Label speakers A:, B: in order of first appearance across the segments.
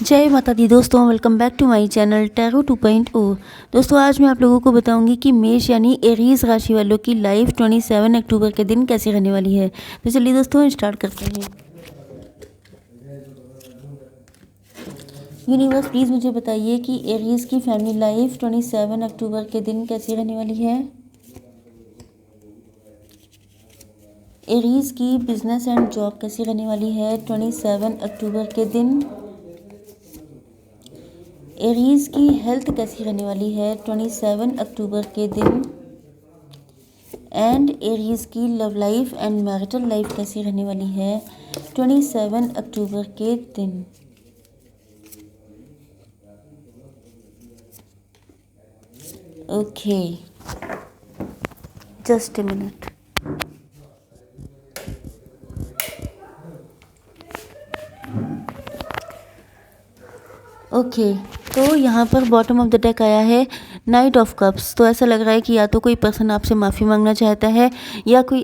A: जय माता दी दोस्तों, welcome back to my channel tarot 2.0। दोस्तों आज मैं आप लोगों को बताऊंगी कि मेष यानी एरीज राशि वालों की लाइफ 27 अक्टूबर के दिन कैसी रहने वाली है। तो चलिए दोस्तों स्टार्ट करते हैं। यूनिवर्स प्लीज़ मुझे बताइए कि एरीज की फैमिली लाइफ 27 अक्टूबर के दिन कैसी रहने वाली है। एरीज की बिजनेस एंड जॉब कैसी रहने वाली है 27 अक्टूबर के दिन। एरीज की हेल्थ कैसी रहने वाली है 27 अक्टूबर के दिन। एंड एरीज की love life and marital life कैसी रहने वाली है 27 अक्टूबर के दिन। Okay, just a minute. Okay, तो यहाँ पर बॉटम ऑफ द डेक आया है नाइट ऑफ कप्स। तो ऐसा लग रहा है कि या तो कोई पर्सन आपसे माफ़ी मांगना चाहता है या कोई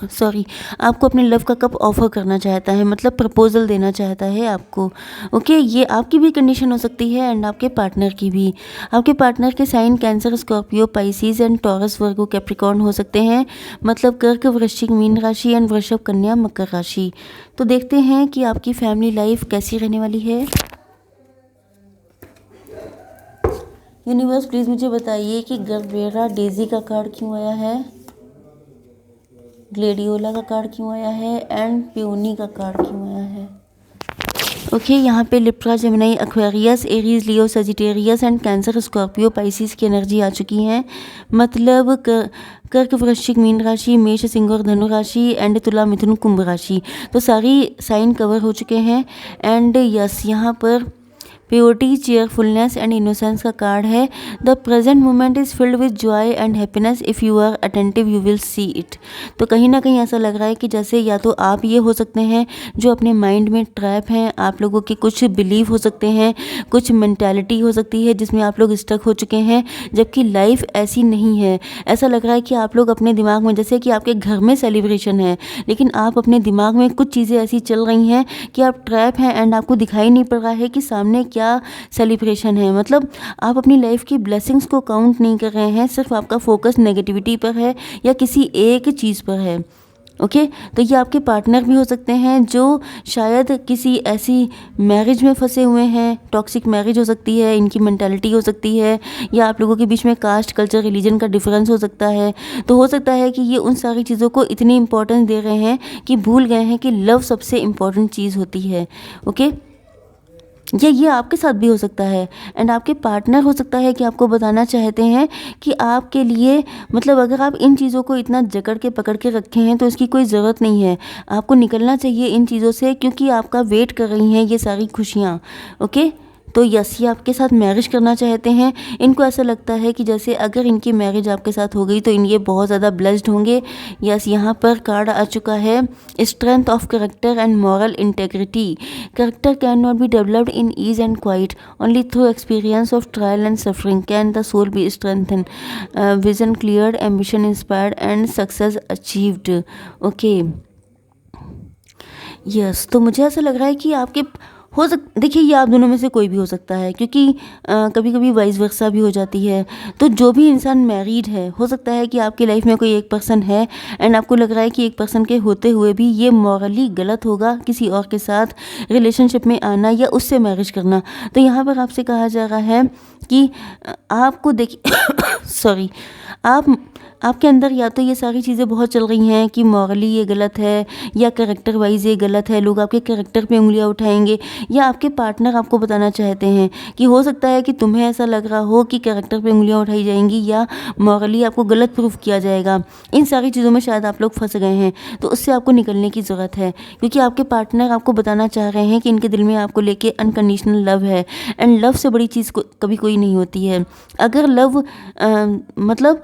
A: सॉरी आपको अपने लव का कप ऑफर करना चाहता है, मतलब प्रपोजल देना चाहता है आपको। ओके, ये आपकी भी कंडीशन हो सकती है एंड आपके पार्टनर की भी। आपके पार्टनर के sign Cancer, Scorpio, Pisces and Taurus, Virgo, Capricorn हो सकते हैं, मतलब कर्क, वृश्चिक, मीन राशि एंड वृषभ, कन्या, मकर राशि। तो देखते हैं कि आपकी फैमिली लाइफ कैसी रहने वाली है। यूनिवर्स प्लीज़ मुझे बताइए कि गर्वेरा डेजी का कार्ड क्यों आया है, ग्लेडियोला का कार्ड क्यों आया है एंड पियोनी का कार्ड क्यों आया है। ओके, यहाँ पे Libra, Gemini, Aquarius, Aries, Leo, Sagittarius and cancer, Scorpio, Pisces की एनर्जी आ चुकी है। मतलब कर्क, वृश्चिक, मीन राशि, मेष, सिंह और धनु राशि एंड तुला, मिथुन, कुंभ राशि। तो सारी साइन कवर हो चुके हैं एंड यस, यहाँ पर प्योरिटी, चेयरफुलनेस एंड इनोसेंस का कार्ड है। The present moment is filled with joy and happiness, if you are attentive you will see it. तो कहीं ना कहीं ऐसा लग रहा है कि जैसे या तो आप ये हो सकते हैं जो अपने माइंड में ट्रैप हैं, आप लोगों के कुछ बिलीव हो सकते हैं, कुछ मेंटालिटी हो सकती है जिसमें आप लोग स्टक हो चुके हैं, जबकि लाइफ ऐसी नहीं है। ऐसा लग रहा है कि आप लोग अपने दिमाग में, जैसे कि आपके घर में सेलिब्रेशन है लेकिन आप अपने दिमाग में कुछ चीज़ें ऐसी चल रही हैं कि आप ट्रैप हैं एंड आपको दिखाई नहीं पड़ रहा है कि सामने क्या सेलिब्रेशन है। मतलब आप अपनी लाइफ की ब्लेसिंग्स को काउंट नहीं कर रहे हैं, सिर्फ आपका फोकस नेगेटिविटी पर है या किसी एक चीज़ पर है। ओके, तो ये आपके पार्टनर भी हो सकते हैं जो शायद किसी ऐसी मैरिज में फंसे हुए हैं, टॉक्सिक मैरिज हो सकती है, इनकी मेंटालिटी हो सकती है, या आप लोगों के बीच में कास्ट, कल्चर, रिलीजन का डिफरेंस हो सकता है। तो हो सकता है कि ये उन सारी चीज़ों को इतनी इंपॉर्टेंस दे रहे हैं कि भूल गए हैं कि लव सबसे इम्पॉर्टेंट चीज़ होती है। ओके, ये आपके साथ भी हो सकता है एंड आपके पार्टनर हो सकता है कि आपको बताना चाहते हैं कि आपके लिए, मतलब अगर आप इन चीज़ों को इतना जकड़ के पकड़ के रखे हैं तो इसकी कोई ज़रूरत नहीं है, आपको निकलना चाहिए इन चीज़ों से, क्योंकि आपका वेट कर रही हैं ये सारी खुशियाँ। ओके, तो यस, ये आपके साथ मैरिज करना चाहते हैं। इनको ऐसा लगता है कि जैसे अगर इनकी मैरिज आपके साथ हो गई तो ये बहुत ज़्यादा ब्लेस्ड होंगे। यस, यहाँ पर कार्ड आ चुका है strength of character and moral integrity. Character can not be developed in ease and quiet, only through experience of trial and suffering can the soul be strengthen, vision cleared, ambition inspired and success achieved. Okay, yes, तो मुझे ऐसा लग रहा है कि आपके देखिए ये आप दोनों में से कोई भी हो सकता है, क्योंकि कभी कभी वाइस वर्सा भी हो जाती है। तो जो भी इंसान मैरिड है, हो सकता है कि आपकी लाइफ में कोई एक पर्सन है एंड आपको लग रहा है कि एक पर्सन के होते हुए भी ये मॉरली गलत होगा किसी और के साथ रिलेशनशिप में आना या उससे मैरिज करना। तो यहाँ पर आपसे कहा जा रहा है कि आपको देखिए सॉरी आपके अंदर या तो ये सारी चीज़ें बहुत चल रही हैं कि मॉरली ये गलत है या कैरेक्टर वाइज ये गलत है, लोग आपके कैरेक्टर पे उंगलियां उठाएंगे, या आपके पार्टनर आपको बताना चाहते हैं कि हो सकता है कि तुम्हें ऐसा लग रहा हो कि कैरेक्टर पे उंगलियां उठाई जाएंगी या मॉरली आपको गलत प्रूफ किया जाएगा। इन सारी चीज़ों में शायद आप लोग फंस गए हैं, तो उससे आपको निकलने की ज़रूरत है, क्योंकि आपके पार्टनर आपको बताना चाह रहे हैं कि इनके दिल में आपको लेके अनकंडीशनल लव है एंड लव से बड़ी चीज़ कभी कोई नहीं होती है। अगर लव मतलब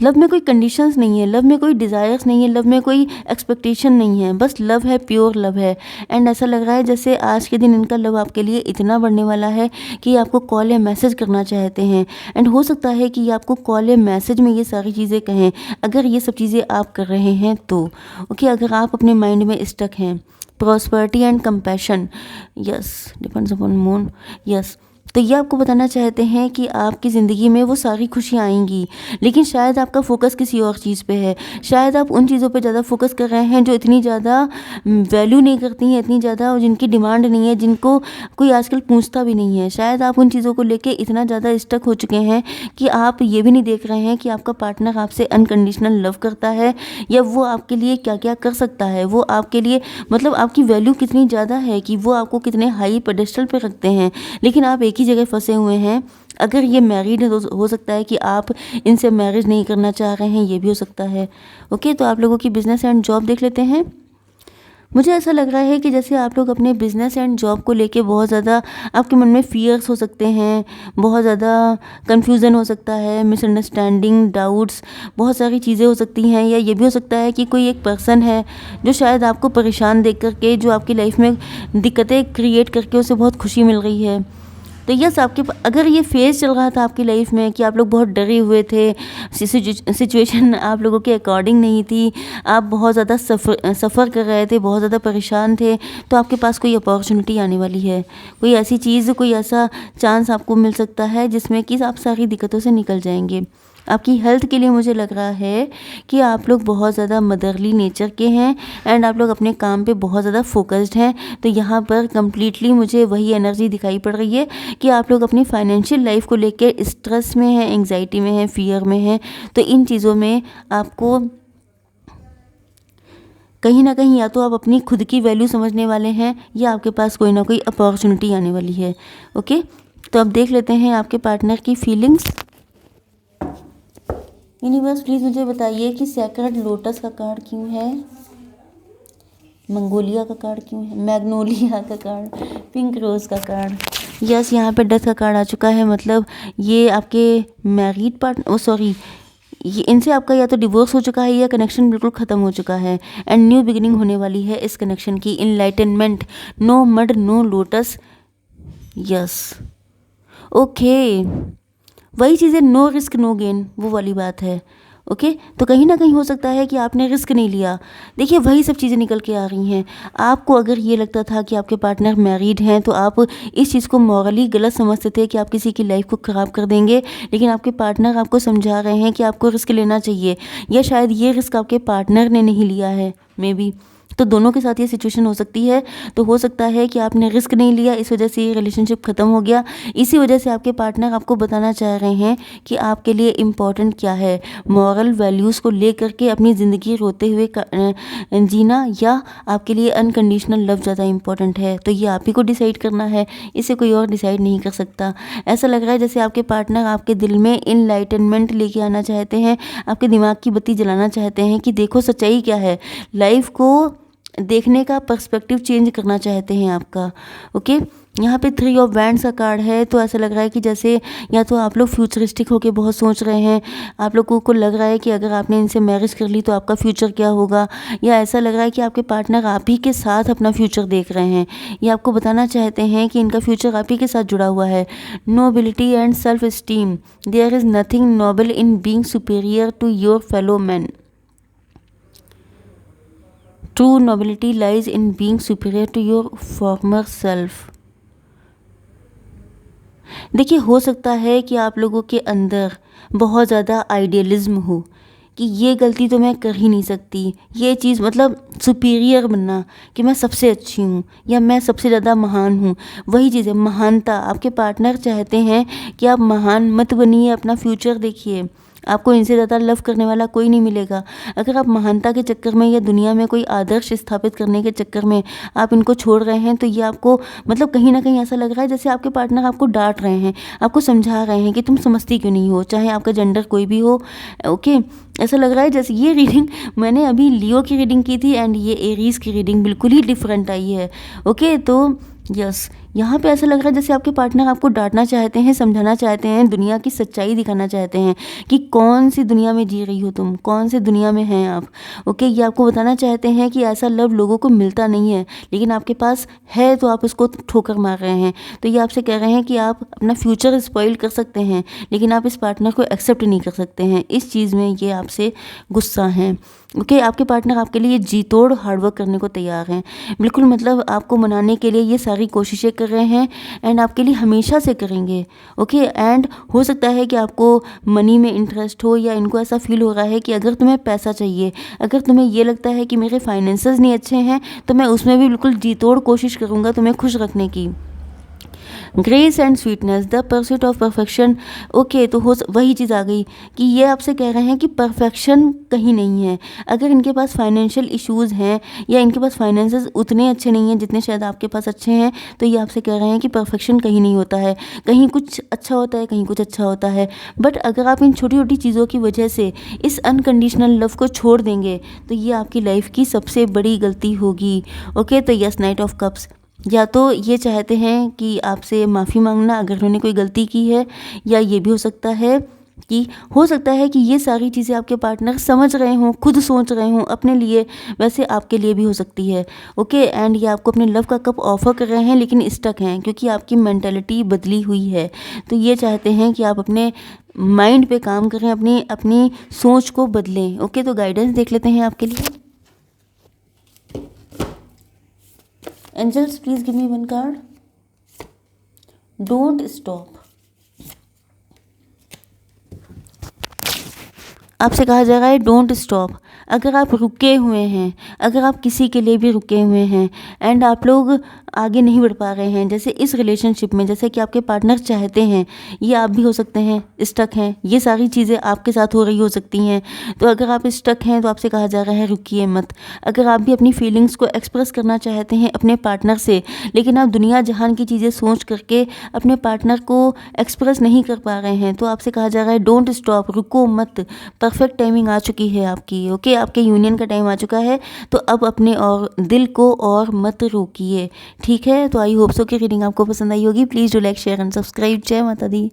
A: लव में कोई कंडीशंस नहीं है, लव में कोई डिज़ायर्स नहीं है, लव में कोई एक्सपेक्टेशन नहीं है, बस लव है, प्योर लव है। एंड ऐसा लग रहा है जैसे आज के दिन इनका लव आपके लिए इतना बढ़ने वाला है कि आपको कॉल या मैसेज करना चाहते हैं। एंड हो सकता है कि आपको कॉल या मैसेज में ये सारी चीज़ें कहें, अगर ये सब चीज़ें आप कर रहे हैं तो। ओके, अगर आप अपने माइंड में स्टक हैं prosperity and compassion, yes, depends upon moon, yes. तो ये आपको बताना चाहते हैं कि आपकी ज़िंदगी में वो सारी खुशियाँ आएंगी, लेकिन शायद आपका फोकस किसी और चीज़ पे है। शायद आप उन चीज़ों पे ज़्यादा फोकस कर रहे हैं जो इतनी ज़्यादा वैल्यू नहीं करती हैं, इतनी ज़्यादा, और जिनकी डिमांड नहीं है, जिनको कोई आजकल पूछता भी नहीं है। शायद आप उन चीज़ों को लेके इतना ज़्यादा स्टक हो चुके हैं कि आप ये भी नहीं देख रहे हैं कि आपका पार्टनर आपसे अनकंडीशनल लव करता है, या वो आपके लिए क्या क्या कर सकता है, वो आपके लिए मतलब आपकी वैल्यू कितनी ज़्यादा है कि वो आपको कितने हाई पेडेस्टल पे रखते हैं, लेकिन आप एक ही जगह फंसे हुए हैं। अगर ये मैरिड है तो हो सकता है कि आप इनसे मैरिज नहीं करना चाह रहे हैं, ये भी हो सकता है। ओके, तो आप लोगों की बिजनेस एंड जॉब देख लेते हैं। मुझे ऐसा लग रहा है कि जैसे आप लोग अपने बिजनेस एंड जॉब को लेके बहुत ज़्यादा आपके मन में फियर्स हो सकते हैं, बहुत ज़्यादा कन्फ्यूज़न हो सकता है, मिसअंडरस्टैंडिंग, डाउट्स, बहुत सारी चीज़ें हो सकती हैं। या ये भी हो सकता है कि कोई एक पर्सन है जो शायद आपको परेशान देख करके, जो आपकी लाइफ में दिक्कतें क्रिएट करके उसे बहुत खुशी मिल रही है। तो यस, आपके अगर ये फेज़ चल रहा था आपकी लाइफ में कि आप लोग बहुत डरे हुए थे, सिचुएशन आप लोगों के अकॉर्डिंग नहीं थी, आप बहुत ज़्यादा सफ़र कर रहे थे, बहुत ज़्यादा परेशान थे, तो आपके पास कोई अपॉर्चुनिटी आने वाली है। कोई ऐसी चीज़, कोई ऐसा चांस आपको मिल सकता है जिसमें कि आप सारी दिक्कतों से निकल जाएंगे। आपकी हेल्थ के लिए मुझे लग रहा है कि आप लोग बहुत ज़्यादा मदरली नेचर के हैं एंड आप लोग अपने काम पे बहुत ज़्यादा फोकस्ड हैं। तो यहाँ पर कम्प्लीटली मुझे वही एनर्जी दिखाई पड़ रही है कि आप लोग अपनी फाइनेंशियल लाइफ को लेकर स्ट्रेस में हैं, एंग्जाइटी में हैं, फियर में हैं। तो इन चीज़ों में आपको कहीं ना कहीं या तो आप अपनी खुद की वैल्यू समझने वाले हैं, या आपके पास कोई ना कोई अपॉर्चुनिटी आने वाली है। ओके, तो अब देख लेते हैं आपके पार्टनर की फीलिंग्स। यूनिवर्स प्लीज़ मुझे बताइए कि सैक्रेड लोटस का कार्ड क्यों है, मंगोलिया का कार्ड क्यों है, मैग्नोलिया का कार्ड, पिंक रोज़ का कार्ड। यस, यहाँ पे डेथ का कार्ड आ चुका है, मतलब ये आपके मैरिड पार्टनर, सॉरी, ये इनसे आपका या तो डिवोर्स हो चुका है या कनेक्शन बिल्कुल ख़त्म हो चुका है एंड न्यू बिगिनिंग होने वाली है इस कनेक्शन की। Enlightenment, no mud no lotus, yes, okay, वही चीज़ें, नो रिस्क नो गेन, वो वाली बात है। ओके, तो कहीं ना कहीं हो सकता है कि आपने रिस्क नहीं लिया। देखिए, वही सब चीज़ें निकल के आ रही हैं। आपको अगर ये लगता था कि आपके पार्टनर मैरिड हैं तो आप इस चीज़ को मॉरली गलत समझते थे कि आप किसी की लाइफ को ख़राब कर देंगे, लेकिन आपके पार्टनर आपको समझा रहे हैं कि आपको रिस्क लेना चाहिए, या शायद ये रिस्क आपके पार्टनर ने नहीं लिया है, मे बी। तो दोनों के साथ ये सिचुएशन हो सकती है। तो हो सकता है कि आपने रिस्क नहीं लिया, इस वजह से ये रिलेशनशिप ख़त्म हो गया। इसी वजह से आपके पार्टनर आपको बताना चाह रहे हैं कि आपके लिए इम्पॉर्टेंट क्या है, मॉरल वैल्यूज़ को ले करके अपनी ज़िंदगी रोते हुए जीना, या आपके लिए अनकंडीशनल लव ज़्यादा इम्पॉर्टेंट है। तो ये आप ही को डिसाइड करना है, इसे कोई और डिसाइड नहीं कर सकता। ऐसा लग रहा है जैसे आपके पार्टनर आपके दिल में इनलाइटनमेंट लेके आना चाहते हैं, आपके दिमाग की बत्ती जलाना चाहते हैं कि देखो सच्चाई क्या है, लाइफ को देखने का पर्सपेक्टिव चेंज करना चाहते हैं आपका। ओके, यहाँ पे 3 ऑफ वैंड्स का कार्ड है। तो ऐसा लग रहा है कि जैसे या तो आप लोग फ्यूचरिस्टिक होके बहुत सोच रहे हैं, आप लोगों को लग रहा है कि अगर आपने इनसे मैरिज कर ली तो आपका फ्यूचर क्या होगा, या ऐसा लग रहा है कि आपके पार्टनर आप ही के साथ अपना फ्यूचर देख रहे हैं, या आपको बताना चाहते हैं कि इनका फ्यूचर आप ही के साथ जुड़ा हुआ है। Nobility and self esteem, there is nothing noble in being superior to your fellow man. True nobility lies in being superior to your former self. देखिए, हो सकता है कि आप लोगों के अंदर बहुत ज़्यादा आइडियलिज्म हो कि ये गलती तो मैं कर ही नहीं सकती, ये चीज़ मतलब सुपीरियर बनना कि मैं सबसे अच्छी हूँ या मैं सबसे ज़्यादा महान हूँ, वही चीज़ है महानता। आपके पार्टनर चाहते हैं कि आप महान मत बनिए, अपना फ्यूचर देखिए, आपको इनसे ज़्यादा लव करने वाला कोई नहीं मिलेगा। अगर आप महानता के चक्कर में या दुनिया में कोई आदर्श स्थापित करने के चक्कर में आप इनको छोड़ रहे हैं, तो ये आपको मतलब कहीं ना कहीं ऐसा लग रहा है जैसे आपके पार्टनर आपको डांट रहे हैं, आपको समझा रहे हैं कि तुम समझती क्यों नहीं हो, चाहे आपका जेंडर कोई भी हो। ओके, ऐसा लग रहा है जैसे ये रीडिंग मैंने अभी लियो की रीडिंग की थी एंड ये एरीज़ की रीडिंग बिल्कुल ही डिफरेंट आई है। ओके, तो यस, यहाँ पे ऐसा लग रहा है जैसे आपके पार्टनर आपको डांटना चाहते हैं, समझाना चाहते हैं, दुनिया की सच्चाई दिखाना चाहते हैं कि कौन सी दुनिया में जी रही हो तुम, कौन सी दुनिया में हैं आप। ओके, ये आपको बताना चाहते हैं कि ऐसा लव लोगों को मिलता नहीं है, लेकिन आपके पास है तो आप उसको ठोकर मार रहे हैं। तो ये आपसे कह रहे हैं कि आप अपना फ्यूचर स्पॉइल कर सकते हैं, लेकिन आप इस पार्टनर को एक्सेप्ट नहीं कर सकते हैं। इस चीज़ में ये आपसे गुस्सा हैं। ओके, आपके पार्टनर आपके लिए जी तोड़ हार्डवर्क करने को तैयार हैं, बिल्कुल, मतलब आपको मनाने के लिए ये सारी कोशिशें कर रहे हैं एंड आपके लिए हमेशा से करेंगे। ओके, एंड हो सकता है कि आपको मनी में इंटरेस्ट हो, या इनको ऐसा फील हो रहा है कि अगर तुम्हें पैसा चाहिए, अगर तुम्हें ये लगता है कि मेरे फाइनेंसेस नहीं अच्छे हैं, तो मैं उसमें भी बिल्कुल जी तोड़ कोशिश करूँगा तुम्हें खुश रखने की। Grace and sweetness, the pursuit of perfection. Okay, तो वही चीज़ आ गई कि ये आपसे कह रहे हैं कि परफेक्शन कहीं नहीं है। अगर इनके पास फाइनेंशियल इश्यूज़ हैं, या इनके पास फाइनेंसेस उतने अच्छे नहीं हैं जितने शायद आपके पास अच्छे हैं, तो ये आपसे कह रहे हैं कि परफेक्शन कहीं नहीं होता है, कहीं कुछ अच्छा होता है, कहीं कुछ अच्छा होता है। बट अगर आप इन छोटी छोटी चीज़ों की वजह से इस अनकंडीशनल लव को छोड़ देंगे, तो ये आपकी लाइफ की सबसे बड़ी गलती होगी। ओके, तो यस, नाइट ऑफ कप्स, या तो ये चाहते हैं कि आपसे माफ़ी मांगना अगर उन्होंने कोई गलती की है, या ये भी हो सकता है कि ये सारी चीज़ें आपके पार्टनर समझ रहे हों, खुद सोच रहे हों अपने लिए, वैसे आपके लिए भी हो सकती है। ओके, एंड ये आपको अपने लव का कप ऑफ़र कर रहे हैं, लेकिन स्टक हैं क्योंकि आपकी मेंटालिटी बदली हुई है। तो ये चाहते हैं कि आप अपने माइंड पे काम करें, अपनी सोच को बदलें। ओके, तो गाइडेंस देख लेते हैं आपके लिए। Angels, please give me one card. Don't stop. आपसे कहा जा रहा है डोंट स्टॉप। अगर आप रुके हुए हैं, अगर आप किसी के लिए भी रुके हुए हैं एंड आप लोग आगे नहीं बढ़ पा रहे हैं, जैसे इस रिलेशनशिप में, जैसे कि आपके पार्टनर चाहते हैं, ये आप भी हो सकते हैं स्टक हैं, ये सारी चीज़ें आपके साथ हो रही हो सकती हैं। तो अगर आप स्टक हैं तो आपसे कहा जा रहा है रुकिए मत। अगर आप भी अपनी फीलिंग्स को एक्सप्रेस करना चाहते हैं अपने पार्टनर से, लेकिन आप दुनिया जहान की चीज़ें सोच करके अपने पार्टनर को एक्सप्रेस नहीं कर पा रहे हैं, तो आपसे कहा जा रहा है डोंट स्टॉप, रुको मत। परफेक्ट टाइमिंग आ चुकी है आपकी। ओके, आपके यूनियन का टाइम आ चुका है, तो अब अपने और दिल को और मत रोकिए। ठीक है, तो आई होप सो कि रीडिंग आपको पसंद आई होगी। Please do like, share and subscribe. जय माता दी।